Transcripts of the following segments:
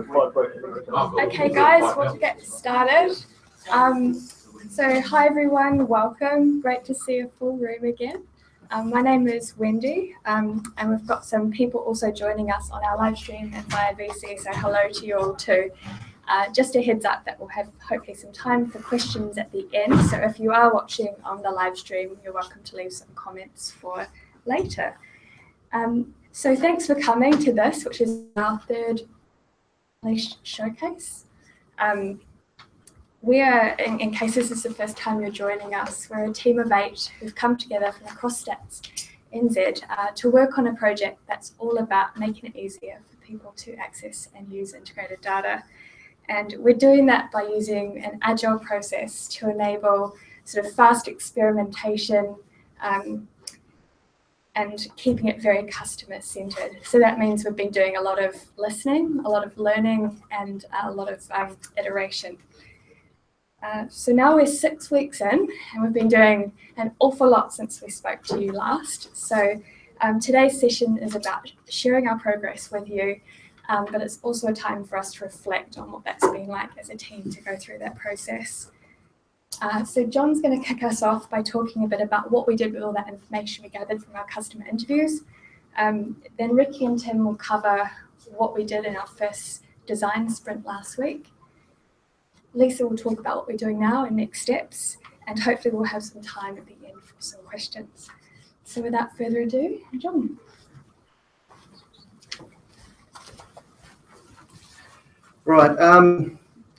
Okay guys, we'll get started. So hi everyone, welcome. Great to see a full room again. My name is Wendy, and we've got some people also joining us on our live stream and via VC, so hello to you all too. Just a heads up that we'll have hopefully some time for questions at the end, so if you are watching on the live stream, you're welcome to leave some comments for later. So thanks for coming to this, which is our third showcase. We are, in case this is the first time you're joining us, we're a team of 8 who've come together from across Stats NZ to work on a project that's all about making it easier for people to access and use integrated data. And we're doing that by using an agile process to enable sort of fast experimentation and keeping it very customer-centered. So that means we've been doing a lot of listening, a lot of learning, and a lot of iteration. So now we're 6 weeks in, and we've been doing an awful lot since we spoke to you last. So today's session is about sharing our progress with you, but it's also a time for us to reflect on what that's been like as a team to go through that process. So John's going to kick us off by talking a bit about what we did with all that information we gathered from our customer interviews. Then Ricky and Tim will cover what we did in our first design sprint last week. Lisa will talk about what we're doing now and next steps, and hopefully we'll have some time at the end for some questions. So without further ado, John. Right.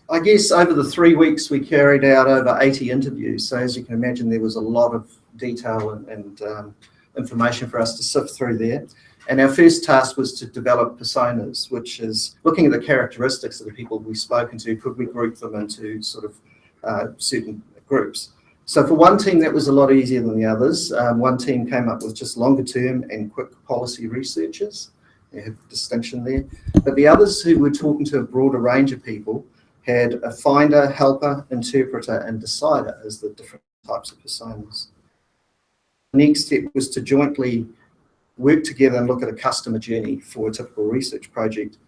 I guess over the 3 weeks we carried out over 80 interviews. So as you can imagine, there was a lot of detail and information for us to sift through there. And our first task was to develop personas, which is looking at the characteristics of the people we've spoken to. Could we group them into sort of certain groups? So for one team, that was a lot easier than the others. One team came up with just longer term and quick policy researchers. They have a distinction there. But the others, who were talking to a broader range of people, had a finder, helper, interpreter, and decider as the different types of personas. The next step was to jointly work together and look at a customer journey for a typical research project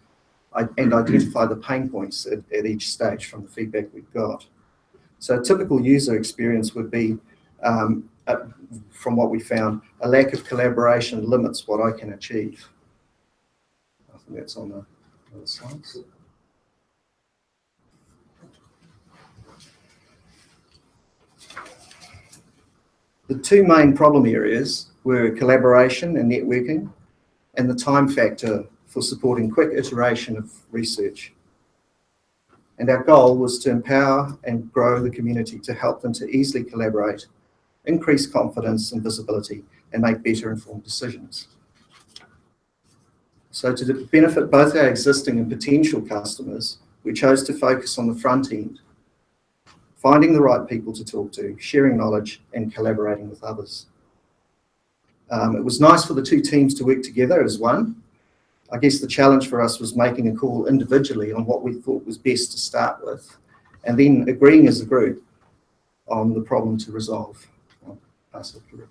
and identify the pain points at each stage from the feedback we've got. So a typical user experience would be, from what we found, a lack of collaboration limits what I can achieve. I think that's on the other slides. The 2 main problem areas were collaboration and networking, and the time factor for supporting quick iteration of research. And our goal was to empower and grow the community to help them to easily collaborate, increase confidence and visibility, and make better informed decisions. So to benefit both our existing and potential customers, we chose to focus on the front end, finding the right people to talk to, sharing knowledge, and collaborating with others. It was nice for the 2 teams to work together as one. I guess the challenge for us was making a call individually on what we thought was best to start with, and then agreeing as a group on the problem to resolve. I'll pass it to Rick.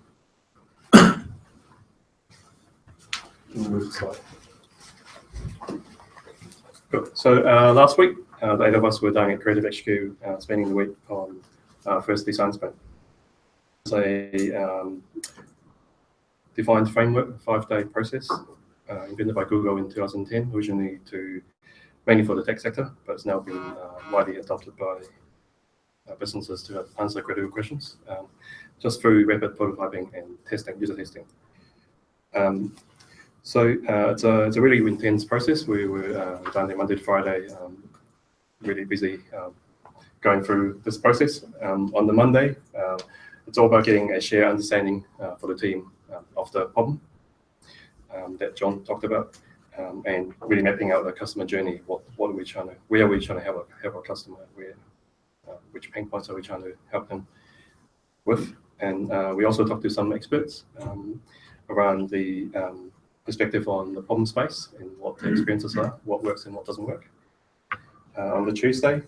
Cool. So last week, the 8 of us were down at Creative HQ, spending the week on our first design sprint. It's a defined framework, 5-day process, invented by Google in 2010, originally mainly for the tech sector, but it's now been widely adopted by businesses to answer critical questions, just through rapid prototyping and testing, user testing. So it's a really intense process. We were down there Monday to Friday, really busy going through this process. On the Monday, it's all about getting a shared understanding for the team of the problem that John talked about, and really mapping out the customer journey. Where are we trying to help our customer? Which pain points are we trying to help them with? And we also talked to some experts around the perspective on the problem space and what the experiences are, what works and what doesn't work. On the Tuesday,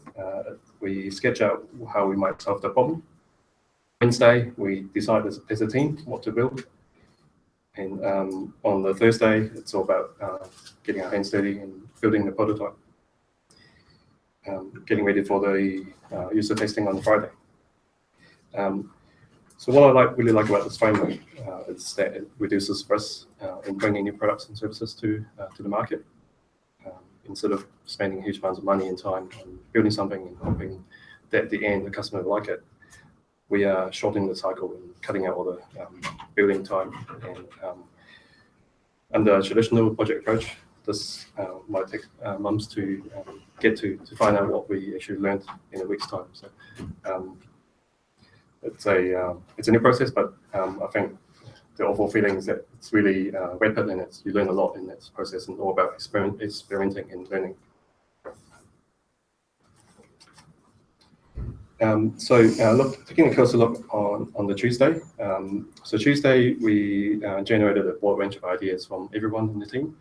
we sketch out how we might solve the problem. Wednesday, we decide as a team what to build. And on the Thursday, it's all about getting our hands dirty and building the prototype. getting ready for the user testing on Friday. So what I really like about this framework is that it reduces risk in bringing new products and services to the market. Instead of spending huge amounts of money and time on building something and hoping that at the end the customer will like it, we are shortening the cycle and cutting out all the building time. And under a traditional project approach, this might take months to get to find out what we actually learned in a week's time. So it's a new process, but I think the overall feeling is that it's really rapid and you learn a lot in that process, and all about experimenting and learning. Taking a closer look on the Tuesday. So Tuesday, we generated a broad range of ideas from everyone in the team.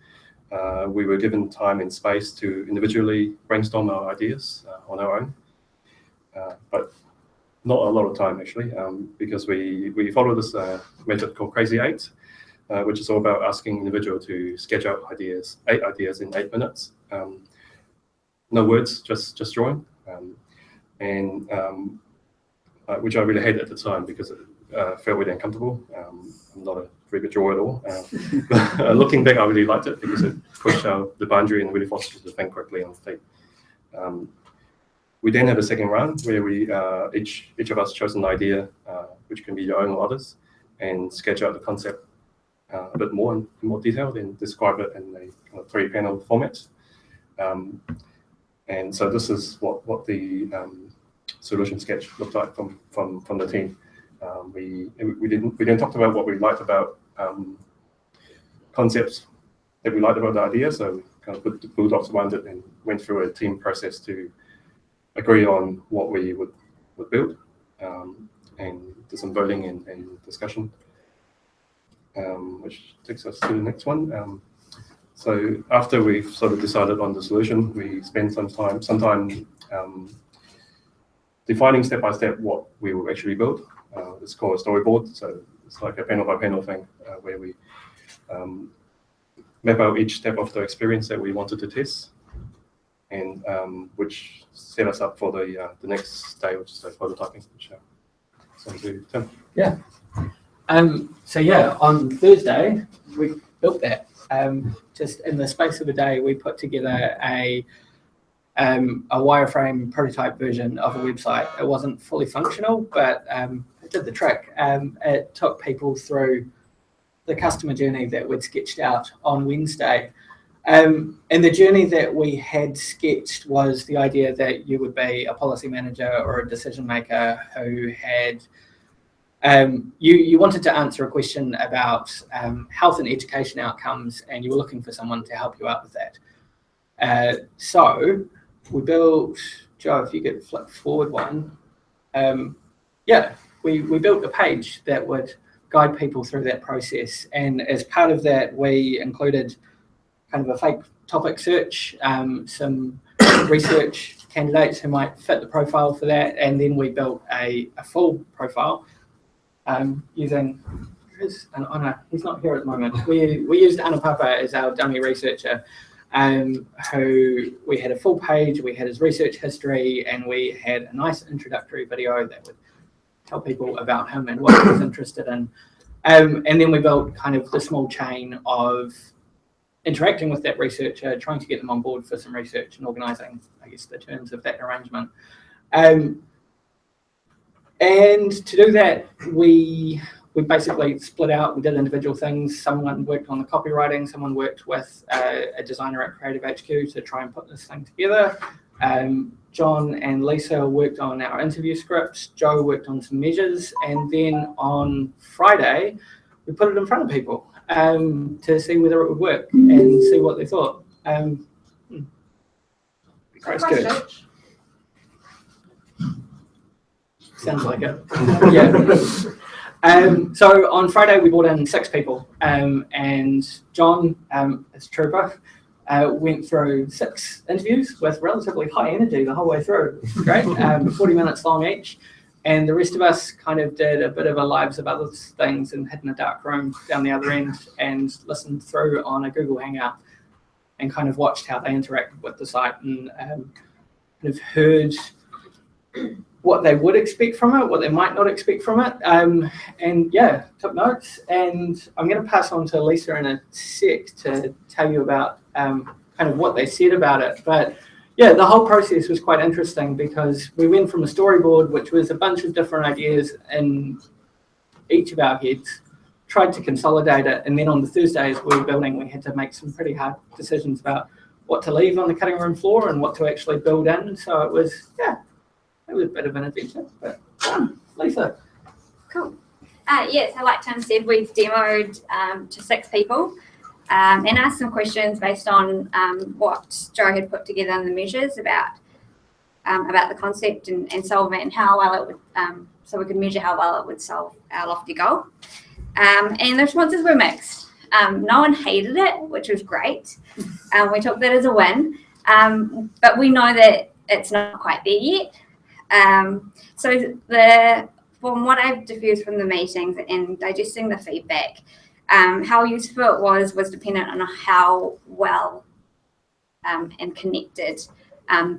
We were given time and space to individually brainstorm our ideas on our own, but not a lot of time actually, because we follow this method called Crazy 8, which is all about asking individual to sketch out 8 ideas in 8 minutes. No words, just drawing. Which I really hated at the time because it felt really uncomfortable. I'm not a very good drawer at all. But looking back, I really liked it because it pushed the boundary and really forced us to think quickly on feet. We then had a second round where we each of us chose an idea, which can be your own or others, and sketch out the concept a bit more in more detail, then describe it in a kind of 3-panel format. And so this is what the solution sketch looked like from the team. We then talked about what we liked about concepts that we liked about the idea. So we kind of put the bulldogs around it and went through a team process to agree on what we would build, and do some voting and discussion, which takes us to the next one. So after we've sort of decided on the solution, we spend some time defining step by step what we will actually build. It's called a storyboard. So it's like a panel by panel thing where we map out each step of the experience that we wanted to test, and which set us up for the next stage, which is the prototyping. So to Tim. Yeah. On Thursday we built that. Just in the space of a day, we put together a wireframe prototype version of a website. It wasn't fully functional, but it did the trick. It took people through the customer journey that we'd sketched out on Wednesday. And the journey that we had sketched was the idea that you would be a policy manager or a decision maker who had you wanted to answer a question about health and education outcomes, and you were looking for someone to help you out with that. So we built, Joe, if you could flip forward one. We built a page that would guide people through that process. And as part of that, we included kind of a fake topic search, some research candidates who might fit the profile for that. And then we built a full profile using, he's not here at the moment. We used Anna Papa as our dummy researcher, who we had a full page, we had his research history, and we had a nice introductory video that would tell people about him and what he was interested in. And then we built kind of the small chain of interacting with that researcher, trying to get them on board for some research and organising, I guess, the terms of that arrangement. And to do that, we basically split out. We did individual things. Someone worked on the copywriting. Someone worked with a designer at Creative HQ to try and put this thing together. John and Lisa worked on our interview scripts. Joe worked on some measures. And then on Friday, we put it in front of people to see whether it would work and see what they thought. Christchurch. Sounds like it. Yeah. So on Friday we brought in 6 people, and John, as trooper, went through 6 interviews with relatively high energy the whole way through. Great, 40 minutes long each, and the rest of us kind of did a bit of our lives of other things and hid in a dark room down the other end and listened through on a Google Hangout and kind of watched how they interacted with the site and kind of heard what they would expect from it, what they might not expect from it, and yeah, took notes. And I'm going to pass on to Lisa in a sec to tell you about kind of what they said about it. But yeah, the whole process was quite interesting because we went from a storyboard, which was a bunch of different ideas in each of our heads, tried to consolidate it, and then on the Thursday as we were building, we had to make some pretty hard decisions about what to leave on the cutting room floor and what to actually build in. And so it was, yeah, it was a bit of an adventure, but Lisa. Cool. Yes, like Tim said, we've demoed to 6 people and asked some questions based on what Joe had put together in the measures about the concept and solve it, and how well it would, so we could measure how well it would solve our lofty goal. And the responses were mixed. No one hated it, which was great. We took that as a win, but we know that it's not quite there yet. So from what I've diffused from the meetings and digesting the feedback, how useful it was dependent on how well and connected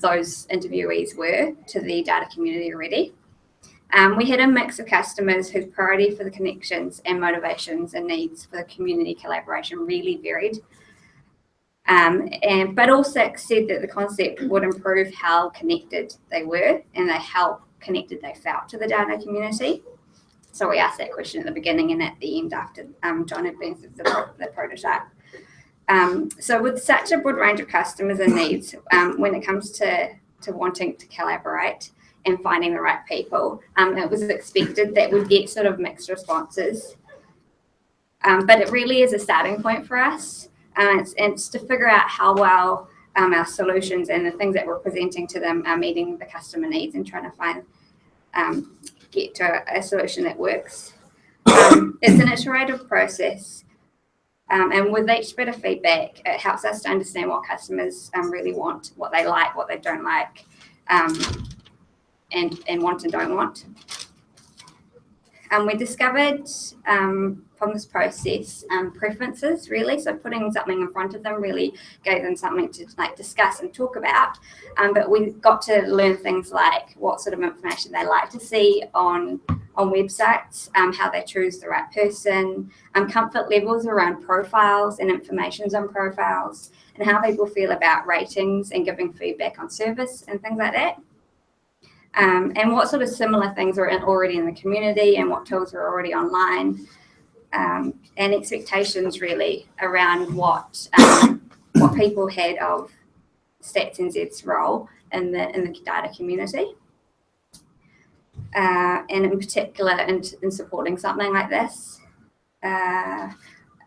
those interviewees were to the data community already. We had a mix of customers whose priority for the connections and motivations and needs for the community collaboration really varied. But all 6 said that the concept would improve how connected they were and how connected they felt to the data community. So we asked that question at the beginning and at the end after John had been through the prototype. So with such a broad range of customers and needs, when it comes to wanting to collaborate and finding the right people, it was expected that we'd get sort of mixed responses. But it really is a starting point for us. It's to figure out how well our solutions and the things that we're presenting to them are meeting the customer needs and trying to get to a solution that works. It's an iterative process. And with each bit of feedback, it helps us to understand what customers really want, what they like, what they don't like, and want and don't want. We discovered from this process preferences, really. So putting something in front of them really gave them something to discuss and talk about. But we got to learn things like what sort of information they like to see on websites, how they choose the right person, comfort levels around profiles and informations on profiles, and how people feel about ratings and giving feedback on service and things like that. And what sort of similar things are already in the community and what tools are already online, and expectations really around what people had of Stats NZ's role in the data community, and in particular in supporting something like this.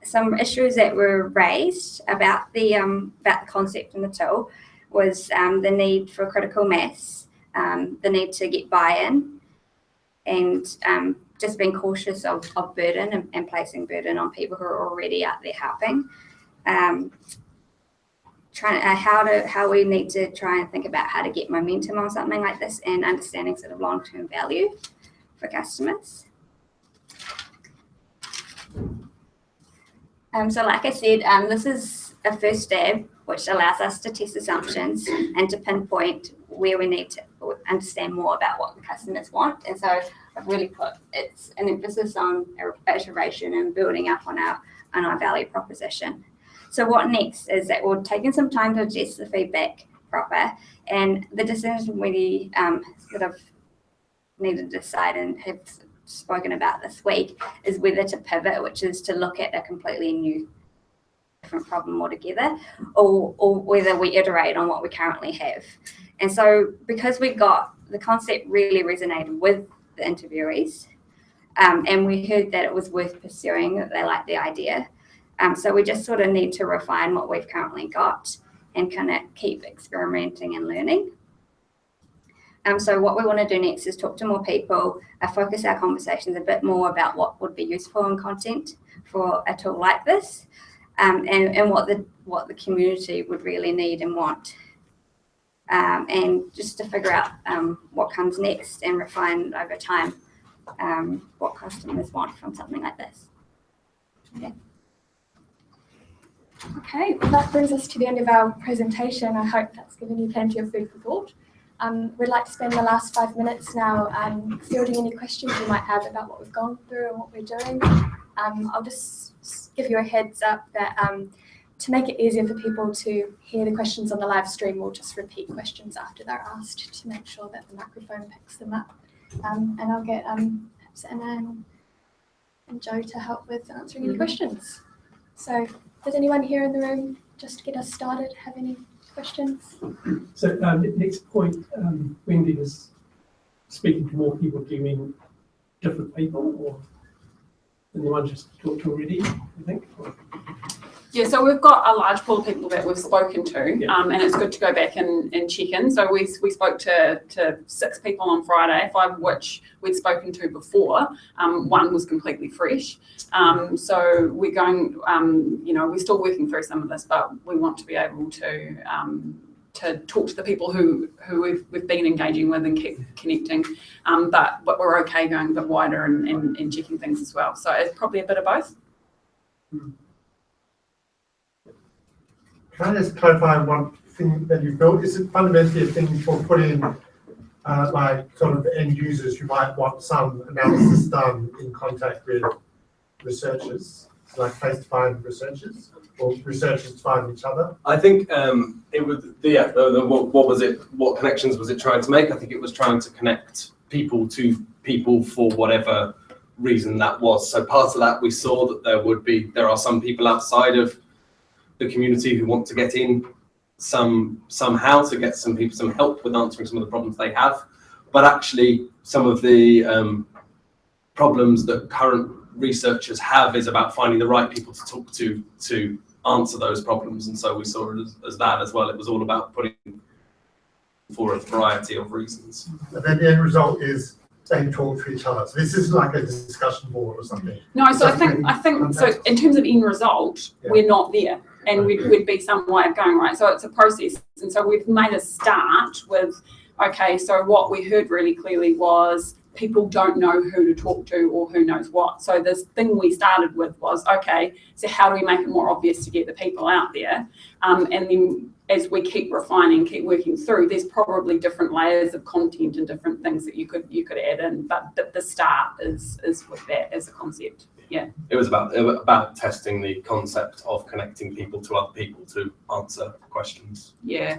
Some issues that were raised about the concept and the tool was the need for critical mass, the need to get buy-in, and just being cautious of burden and placing burden on people who are already out there helping. How we need to try and think about how to get momentum on something like this and understanding sort of long-term value for customers. So like I said, this is a first stab, which allows us to test assumptions and to pinpoint where we need to understand more about what the customers want. And so I've really put it's an emphasis on iteration and building up on our value proposition. So what next is that we're taking some time to digest the feedback proper, and the decision we sort of need to decide and have spoken about this week is whether to pivot, which is to look at a completely new different problem altogether, or whether we iterate on what we currently have. And so because we got the concept really resonated with the interviewees, and we heard that it was worth pursuing, that they liked the idea. So we just sort of need to refine what we've currently got and kind of keep experimenting and learning. So what we want to do next is talk to more people, focus our conversations a bit more about what would be useful in content for a tool like this, and what the community would really need and want. And just to figure out what comes next and refine over time what customers want from something like this. Okay. Okay, well, that brings us to the end of our presentation. I hope that's given you plenty of food for thought. we'd like to spend the last 5 minutes now fielding any questions you might have about what we've gone through and what we're doing. I'll just give you a heads up that to make it easier for people to hear the questions on the live stream, we'll just repeat questions after they're asked to make sure that the microphone picks them up. And I'll get perhaps Anna and Joe to help with answering any questions. So does anyone here in the room, just to get us started, have any questions? So next point, Wendy was speaking to more people. Do you mean different people or than the ones just talked to already, I think? Yeah, so we've got a large pool of people that we've spoken to, Yeah. and it's good to go back and check in. So we spoke to 6 people on Friday, 5 of which we'd spoken to before. 1 was completely fresh. So we're going, we're still working through some of this, but we want to be able to talk to the people who we've been engaging with and keep connecting. But we're okay going a bit wider and checking things as well. So it's probably a bit of both. Can I just clarify one thing that you built? Is it fundamentally a thing for putting like sort of end users who might want some analysis done in contact with researchers, like face to find researchers or researchers to find each other? I think it was what was it? What connections was it trying to make? I think it was trying to connect people to people for whatever reason that was. So part of that we saw that there are some people outside of the community who want to get in somehow to get some help with answering some of the problems they have, but actually some of the problems that current researchers have is about finding the right people to talk to answer those problems, and so we saw it as that as well. It was all about putting for a variety of reasons. And then the end result is they talk to each other. So this is like a discussion board or something. No, so I think so. In terms of end result, Yeah. we're not there, and we'd be some way of going, right. So it's a process, and so we've made a start with, okay. So what we heard really clearly was people don't know who to talk to or who knows what. So this thing we started with was, okay, so how do we make it more obvious to get the people out there? And then as we keep refining, keep working through, there's probably different layers of content and different things that you could add in. But the start is with that as a concept. Yeah. It was about testing the concept of connecting people to other people to answer questions, Yeah.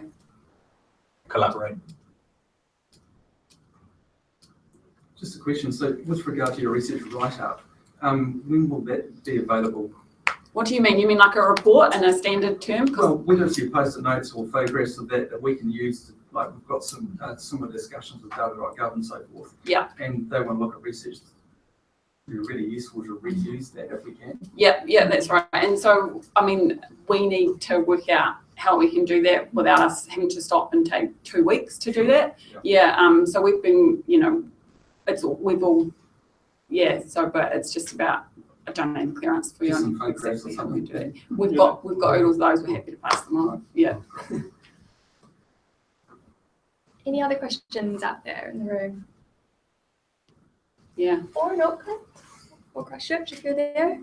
collaborate. Just a question. So with regard to your research write-up, when will that be available? What do you mean? You mean like a report in a standard term? 'Cause Well, whether it's your post-it notes or photographs of that we can use, like we've got some similar discussions with data.gov and so forth. Yeah. And they want to look at research. It'd be really useful to reuse that if we can. Yeah, that's right. And so, I mean, we need to work out how we can do that without us having to stop and take 2 weeks to do that. Yeah. So we've been, but it's just about, I don't know, clearance for you Just on some photographs exactly or how we do something. it. We've got oodles of those. We're happy to pass them on. Yeah. Any other questions out there in the room? Yeah. Or in Auckland? Or Christchurch if you're there?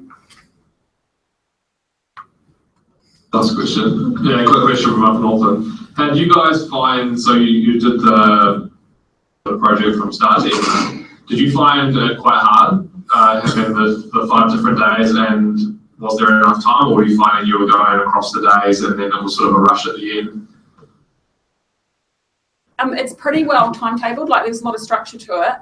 That's a question. Yeah, quick question from up in Auckland. How did you guys find, so you did the project from start to end, did you find it quite hard having the 5 different days, and was there enough time, or were you finding you were going across the days and then it was sort of a rush at the end? It's pretty well timetabled, like there's a lot of structure to it.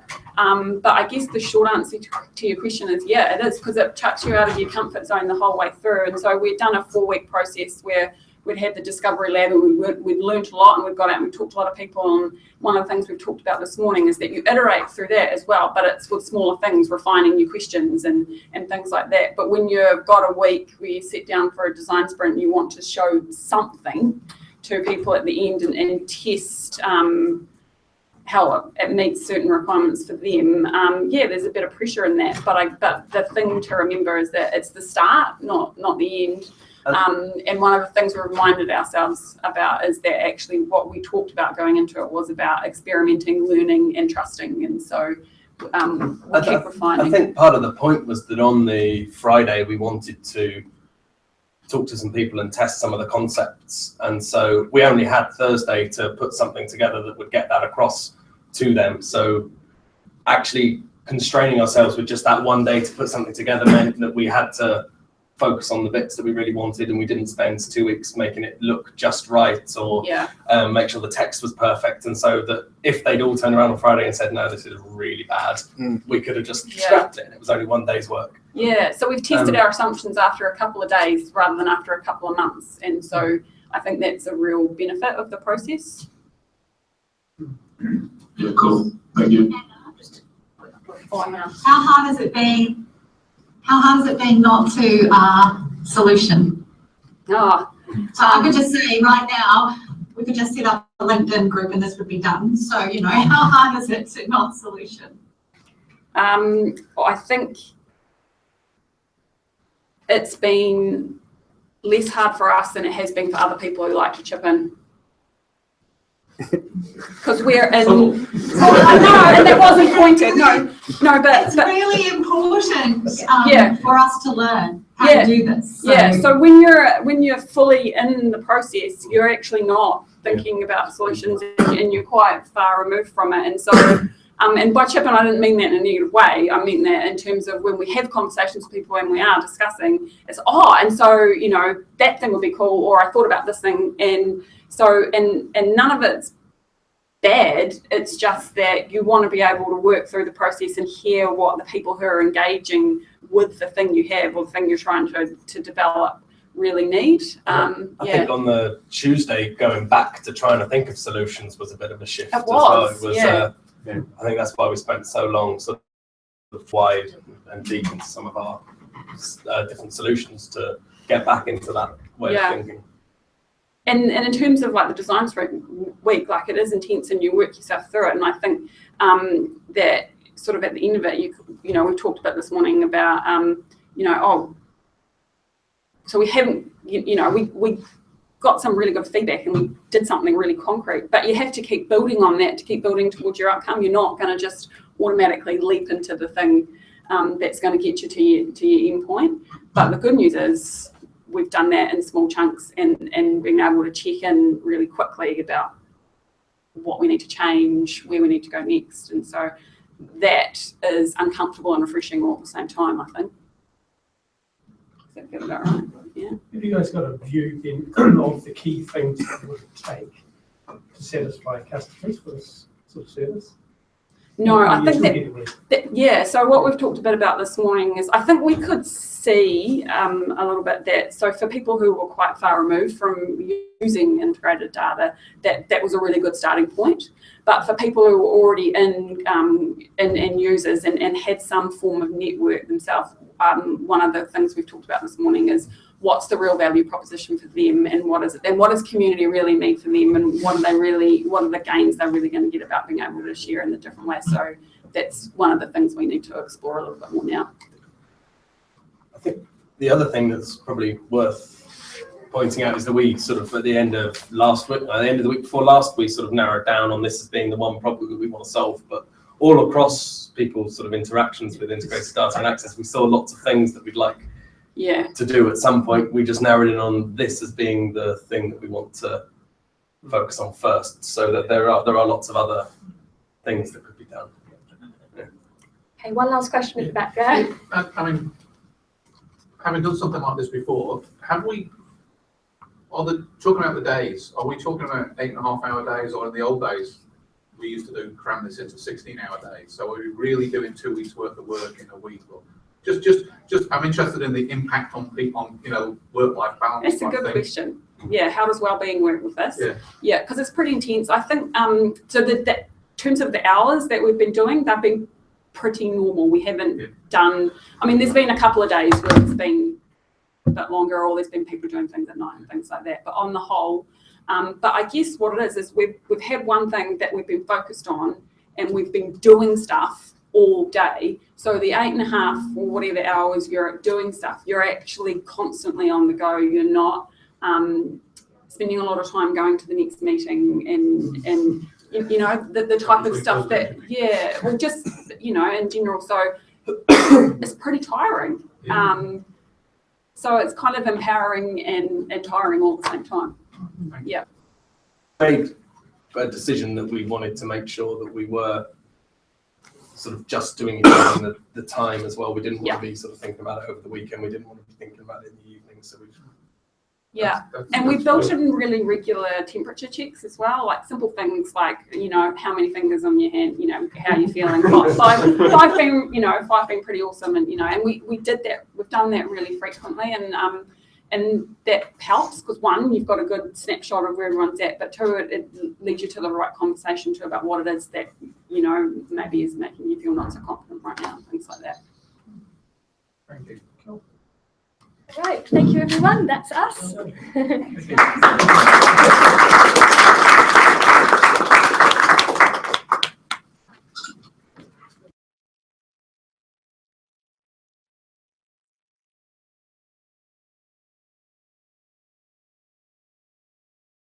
But I guess the short answer to your question is, yeah, it is, because it chucks you out of your comfort zone the whole way through. And so we'd done a 4-week process where we'd had the discovery lab and we'd learned a lot, and we've got out and we talked to a lot of people. And one of the things we've talked about this morning is that you iterate through that as well, but it's with smaller things, refining your questions and things like that. But when you've got a week where you sit down for a design sprint, you want to show something to people at the end and test how it meets certain requirements for them. There's a bit of pressure in that, but the thing to remember is that it's the start, not the end. And one of the things we reminded ourselves about is that actually what we talked about going into it was about experimenting, learning, and trusting. And so we'll keep refining. I think part of the point was that on the Friday we wanted to talk to some people and test some of the concepts. And so we only had Thursday to put something together that would get that across to them. So actually constraining ourselves with just that one day to put something together meant that we had to focus on the bits that we really wanted, and we didn't spend 2 weeks making it look just right or make sure the text was perfect. And so that if they'd all turned around on Friday and said, no, this is really bad, we could have just scrapped it, and it was only 1 day's work. Yeah, so we've tested our assumptions after a couple of days rather than after a couple of months. And so I think that's a real benefit of the process. Yeah, cool. Thank you. How hard has it been? How hard has it been not to solution? Oh, So I could just say right now, we could just set up a LinkedIn group and this would be done. So, you know, how hard is it to not solution? I think it's been less hard for us than it has been for other people who like to chip in. Because we're in. I know, and that wasn't pointed. No, but It's really important for us to learn how to do this. So. So when you're fully in the process, you're actually not thinking about solutions, and you're quite far removed from it. And so, and by chipping, I didn't mean that in a negative way. I mean that in terms of when we have conversations with people and we are discussing, it's and so you know that thing would be cool, or I thought about this thing, and so and none of it's bad. It's just that you want to be able to work through the process and hear what the people who are engaging with the thing you have or the thing you're trying to develop really need. I think on the Tuesday, going back to trying to think of solutions was a bit of a shift. It was. I think that's why we spent so long sort of wide and deep into some of our different solutions to get back into that way of thinking. And in terms of like the design sprint week, like it is intense and you work yourself through it. And I think that sort of at the end of it, you know, we talked about this morning about, so we haven't, we got some really good feedback and we did something really concrete, but you have to keep building on that to keep building towards your outcome. You're not going to just automatically leap into the thing that's going to get you to your end point. But the good news is, we've done that in small chunks and being able to check in really quickly about what we need to change, where we need to go next. And so that is uncomfortable and refreshing all at the same time, I think. Does that feel about right? Yeah. Have you guys got a view then of the key things that it would take to satisfy customers for this sort of service? No, I think that so what we've talked a bit about this morning is I think we could see a little bit that, so for people who were quite far removed from using integrated data, that was a really good starting point. But for people who were already in users and had some form of network themselves, one of the things we've talked about this morning is what's the real value proposition for them, and what is it, and what does community really mean for them, and what are the gains they're really going to get about being able to share in the different ways. So that's one of the things we need to explore a little bit more now. I think the other thing that's probably worth pointing out is that we sort of at the end of last week, at the end of the week before last, we sort of narrowed down on this as being the one problem that we want to solve. But all across people's sort of interactions with integrated data and access, we saw lots of things that we'd like to do at some point. We just narrowed in on this as being the thing that we want to focus on first, so that there are lots of other things that could be done. Okay, one last question at the back there. I mean, having done something like this before, talking about the days, are we talking about 8.5-hour days, or in the old days we used to cram this into 16-hour days? So are we really doing 2 weeks worth of work in a week? Or just I'm interested in the impact on people, on work-life balance. That's a good question. Yeah, how does well-being work with this? Yeah, because it's pretty intense. I think so. In terms of the hours that we've been doing, they've been pretty normal. We haven't done. I mean, there's been a couple of days where it's been a bit longer, or there's been people doing things at night and things like that. But on the whole, but I guess what it is we've had one thing that we've been focused on, and we've been doing stuff all day. So the 8.5 or whatever hours you're doing stuff, you're actually constantly on the go. You're not spending a lot of time going to the next meeting and the type of stuff that just in general. So it's pretty tiring. So it's kind of empowering and tiring all at the same time. Yeah. Made a decision that we wanted to make sure that we were sort of just doing it during the time as well. We didn't want to be sort of thinking about it over the weekend. We didn't want to be thinking about it in the evening. So we've And we built in really regular temperature checks as well, like simple things like, you know, how many fingers on your hand, you know, how you feeling, five being pretty awesome. And, you know, and we did that, we've done that really frequently. And that helps because one, you've got a good snapshot of where everyone's at, but two, it leads you to the right conversation too about what it is that, you know, maybe is making you feel not so confident right now, things like that. Thank you. Cool. Right, thank you everyone, that's us. Okay.